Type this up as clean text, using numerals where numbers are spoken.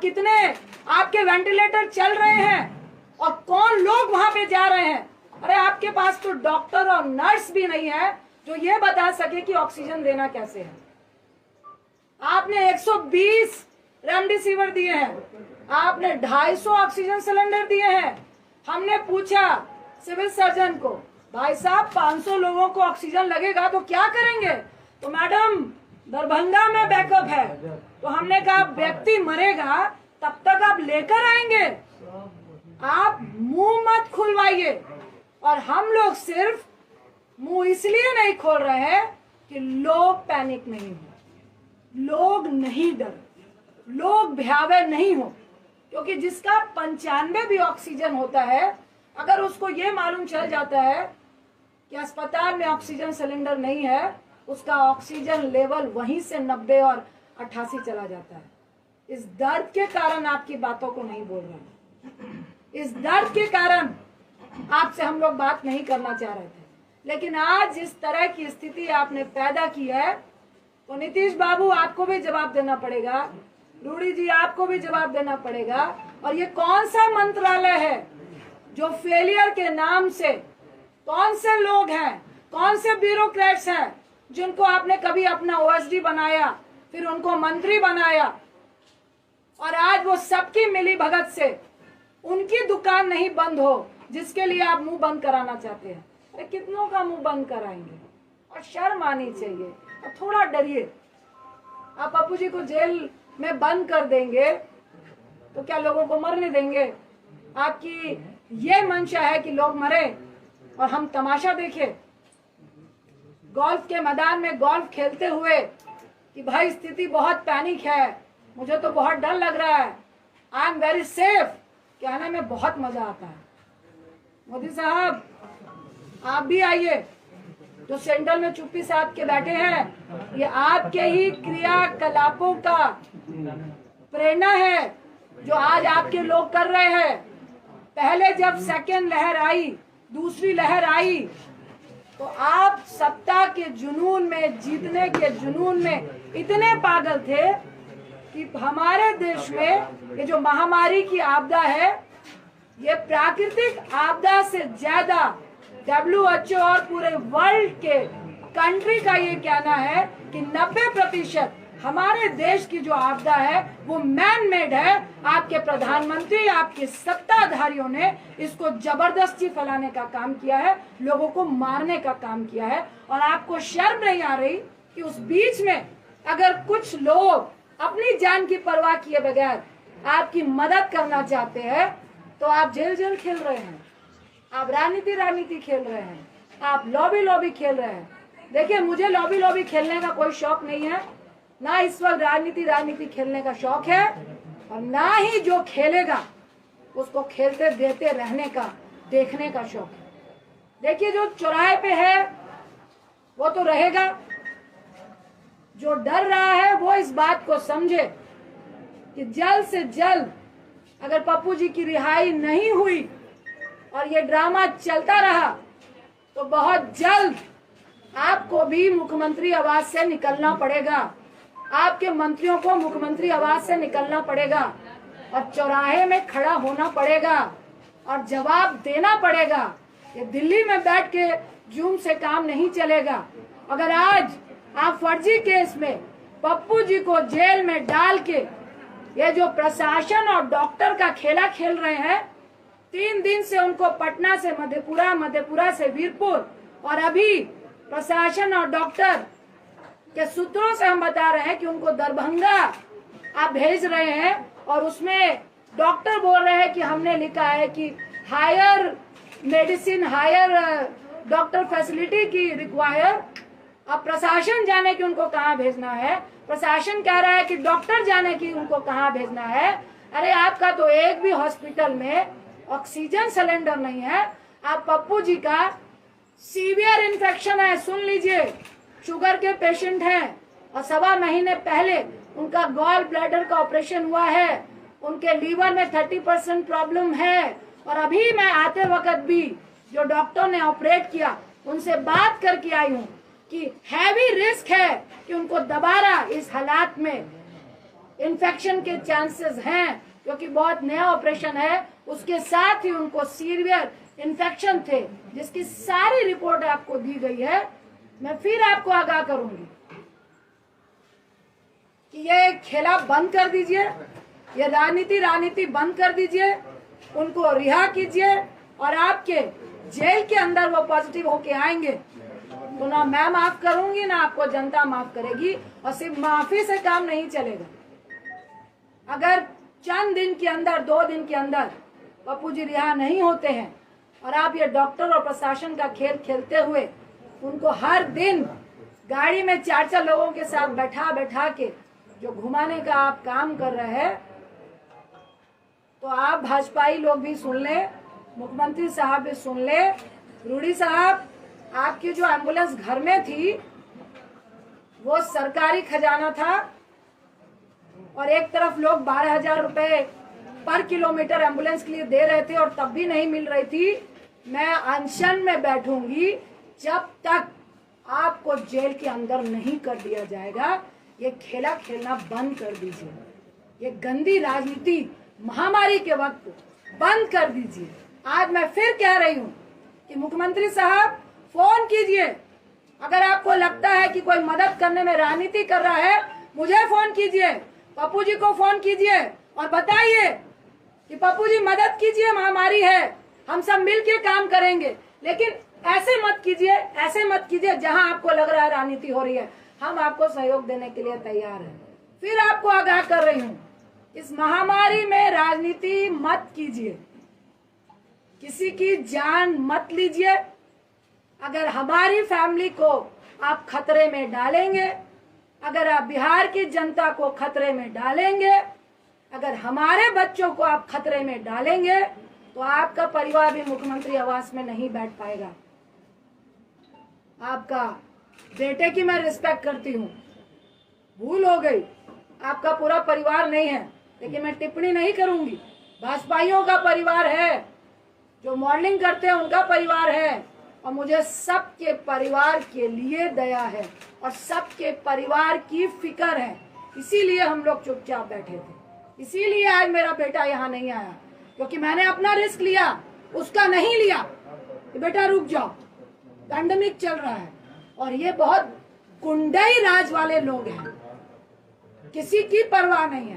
कितने आपके वेंटिलेटर चल रहे हैं और कौन लोग वहां पे जा रहे हैं। अरे आपके पास तो डॉक्टर और नर्स भी नहीं है जो ये बता सके कि ऑक्सीजन देना कैसे है। आपने 120 रेमडेसिविर दिए हैं, आपने 250 ऑक्सीजन सिलेंडर दिए हैं। हमने पूछा सिविल सर्जन को, भाई साहब 500 लोगों को ऑक्सीजन लगेगा तो क्या करेंगे? तो मैडम दरभंगा में बैकअप है। तो हमने कहा व्यक्ति मरेगा तब तक आप लेकर आएंगे, आप मुंह मत खुलवाइए। और हम लोग सिर्फ मुंह इसलिए नहीं खोल रहे हैं कि लोग पैनिक नहीं हो, लोग नहीं डरे, लोग भयावह नहीं हो। क्योंकि जिसका 95 भी ऑक्सीजन होता है, अगर उसको ये मालूम चल जाता है कि अस्पताल में ऑक्सीजन सिलेंडर नहीं है, उसका ऑक्सीजन लेवल वहीं से 90 और 88 चला जाता है। इस दर्द के कारण आपकी बातों को नहीं बोल रहे, इस दर्द के कारण आपसे हम लोग बात नहीं करना चाह रहे थे। लेकिन आज जिस तरह की स्थिति आपने पैदा की है, तो नीतीश बाबू आपको भी जवाब देना पड़ेगा, रूडी जी आपको भी जवाब देना पड़ेगा। और ये कौन सा मंत्रालय है जो फेलियर के नाम से, कौन से लोग हैं, कौन से ब्यूरोक्रेट्स हैं जिनको आपने कभी अपना ओएसडी बनाया, फिर उनको मंत्री बनाया, और आज वो सबकी मिली भगत से उनकी दुकान नहीं बंद हो जिसके लिए आप मुंह बंद कराना चाहते हैं। अरे कितनों का मुंह बंद कराएंगे? और शर्म आनी चाहिए, और थोड़ा डरिए। आप पप्पू जी को जेल में बंद कर देंगे तो क्या लोगों को मरने देंगे? आपकी ये मंशा है कि लोग मरे और हम तमाशा देखें? गोल्फ के मैदान में गोल्फ खेलते हुए कि भाई स्थिति बहुत पैनिक है, मुझे तो बहुत डर लग रहा है, आई एम वेरी सेफ, कहने में बहुत मजा आता है। मोदी साहब आप भी आइए, जो सेंट्रल में चुप्पी साध के बैठे हैं, ये आपके ही क्रियाकलापों का प्रेरणा है जो आज आपके लोग कर रहे हैं। पहले जब सेकेंड लहर आई, दूसरी लहर आई, तो आप सत्ता के जुनून में, जीतने के जुनून में इतने पागल थे कि हमारे देश में ये जो महामारी की आपदा है, ये प्राकृतिक आपदा से ज्यादा WHO और पूरे वर्ल्ड के कंट्री का ये कहना है कि 90% हमारे देश की जो आपदा है वो मैन मेड है। आपके प्रधानमंत्री, आपके सत्ताधारियों ने इसको जबरदस्ती फैलाने का काम किया है, लोगों को मारने का काम किया है। और आपको शर्म नहीं आ रही कि उस बीच में अगर कुछ लोग अपनी जान की परवाह किए बगैर आपकी मदद करना चाहते हैं तो आप जेल खेल रहे हैं, आप राजनीति खेल रहे हैं, आप लॉबी खेल रहे हैं। देखिए, मुझे लॉबी खेलने का कोई शौक नहीं है, ना इस वक्त राजनीति खेलने का शौक है, और ना ही जो खेलेगा उसको खेलते देते रहने का, देखने का शौक है। देखिए, जो चौराहे पे है वो तो रहेगा, जो डर रहा है वो इस बात को समझे कि जल्द से जल्द अगर पप्पू जी की रिहाई नहीं हुई और ये ड्रामा चलता रहा तो बहुत जल्द आपको भी मुख्यमंत्री आवास से निकलना पड़ेगा, आपके मंत्रियों को मुख्यमंत्री आवास से निकलना पड़ेगा और चौराहे में खड़ा होना पड़ेगा और जवाब देना पड़ेगा। ये दिल्ली में बैठ के जूम से काम नहीं चलेगा। अगर आज आप फर्जी केस में पप्पू जी को जेल में डाल के ये जो प्रशासन और डॉक्टर का खेला खेल रहे हैं, 3 दिन से उनको पटना से मधेपुरा, मधेपुरा से वीरपुर, और अभी प्रशासन और डॉक्टर के सूत्रों से हम बता रहे हैं कि उनको दरभंगा आप भेज रहे हैं, और उसमें डॉक्टर बोल रहे हैं कि हमने लिखा है कि higher medicine, higher doctor facility की रिक्वायर। अब प्रशासन जाने कि उनको कहाँ भेजना है, प्रशासन कह रहा है कि डॉक्टर जाने की उनको कहाँ भेजना है। अरे आपका तो एक भी हॉस्पिटल में ऑक्सीजन सिलेंडर नहीं है। आप पप्पू जी का सीवियर इन्फेक्शन है, सुन लीजिए, शुगर के पेशेंट हैं और 1.25 महीने पहले उनका गॉल ब्लैडर का ऑपरेशन हुआ है, उनके लीवर में 30% प्रॉब्लम है। और अभी मैं आते वक्त भी जो डॉक्टर ने ऑपरेट किया उनसे बात करके आई हूँ कि हैवी रिस्क है कि उनको दोबारा इस हालात में इन्फेक्शन के चांसेस हैं, क्योंकि बहुत नया ऑपरेशन है। उसके साथ ही उनको सीवियर इन्फेक्शन थे, जिसकी सारी रिपोर्ट आपको दी गई है। मैं फिर आपको आगाह करूंगी कि ये खेला बंद कर दीजिए, ये राजनीति बंद कर दीजिए, उनको रिहा कीजिए, और आपके जेल के अंदर वो पॉजिटिव होके आएंगे तो ना मैं माफ करूंगी, ना आपको जनता माफ करेगी। और सिर्फ माफी से काम नहीं चलेगा। अगर चंद दिन के अंदर, 2 दिन के अंदर पप्पू जी रिहा नहीं होते हैं और आप ये डॉक्टर और प्रशासन का खेल खेलते हुए उनको हर दिन गाड़ी में 4-4 लोगों के साथ बैठा के जो घुमाने का आप काम कर रहे हैं, तो आप भाजपाई लोग भी सुन ले, मुख्यमंत्री साहब भी सुन ले। रूडी साहब, आपकी जो एम्बुलेंस घर में थी वो सरकारी खजाना था, और एक तरफ लोग 12,000 रुपए पर किलोमीटर एम्बुलेंस के लिए दे रहे थे और तब भी नहीं मिल रही थी। मैं अनशन में बैठूंगी जब तक आपको जेल के अंदर नहीं कर दिया जाएगा। ये खेला खेलना बंद कर दीजिए, ये गंदी राजनीति महामारी के वक्त बंद कर दीजिए। आज मैं फिर कह रही हूँ कि मुख्यमंत्री साहब फोन कीजिए। अगर आपको लगता है कि कोई मदद करने में राजनीति कर रहा है, मुझे फोन कीजिए, पप्पू जी को फोन कीजिए और बताइए कि पप्पू जी मदद कीजिए, महामारी है, हम सब मिलके काम करेंगे। लेकिन ऐसे मत कीजिए जहां आपको लग रहा है राजनीति हो रही है। हम आपको सहयोग देने के लिए तैयार हैं। फिर आपको आगाह कर रही हूँ, इस महामारी में राजनीति मत कीजिए, किसी की जान मत लीजिए। अगर हमारी फैमिली को आप खतरे में डालेंगे, अगर आप बिहार की जनता को खतरे में डालेंगे, अगर हमारे बच्चों को आप खतरे में डालेंगे, तो आपका परिवार भी मुख्यमंत्री आवास में नहीं बैठ पाएगा। आपका बेटे की मैं रिस्पेक्ट करती हूँ, भूल हो गई, आपका पूरा परिवार नहीं है, लेकिन मैं टिप्पणी नहीं करूंगी। भाजपाइयों का परिवार है, जो मॉडलिंग करते हैं उनका परिवार है, और मुझे सबके परिवार के लिए दया है और सबके परिवार की फिक्र है। इसीलिए हम लोग चुपचाप बैठे थे, इसीलिए आज मेरा बेटा यहाँ नहीं आया, क्योंकि मैंने अपना रिस्क लिया, उसका नहीं लिया कि बेटा रुक जाओ, पैंडेमिक चल रहा है। और ये बहुत गुंडाई राज वाले लोग हैं, किसी की परवाह नहीं है।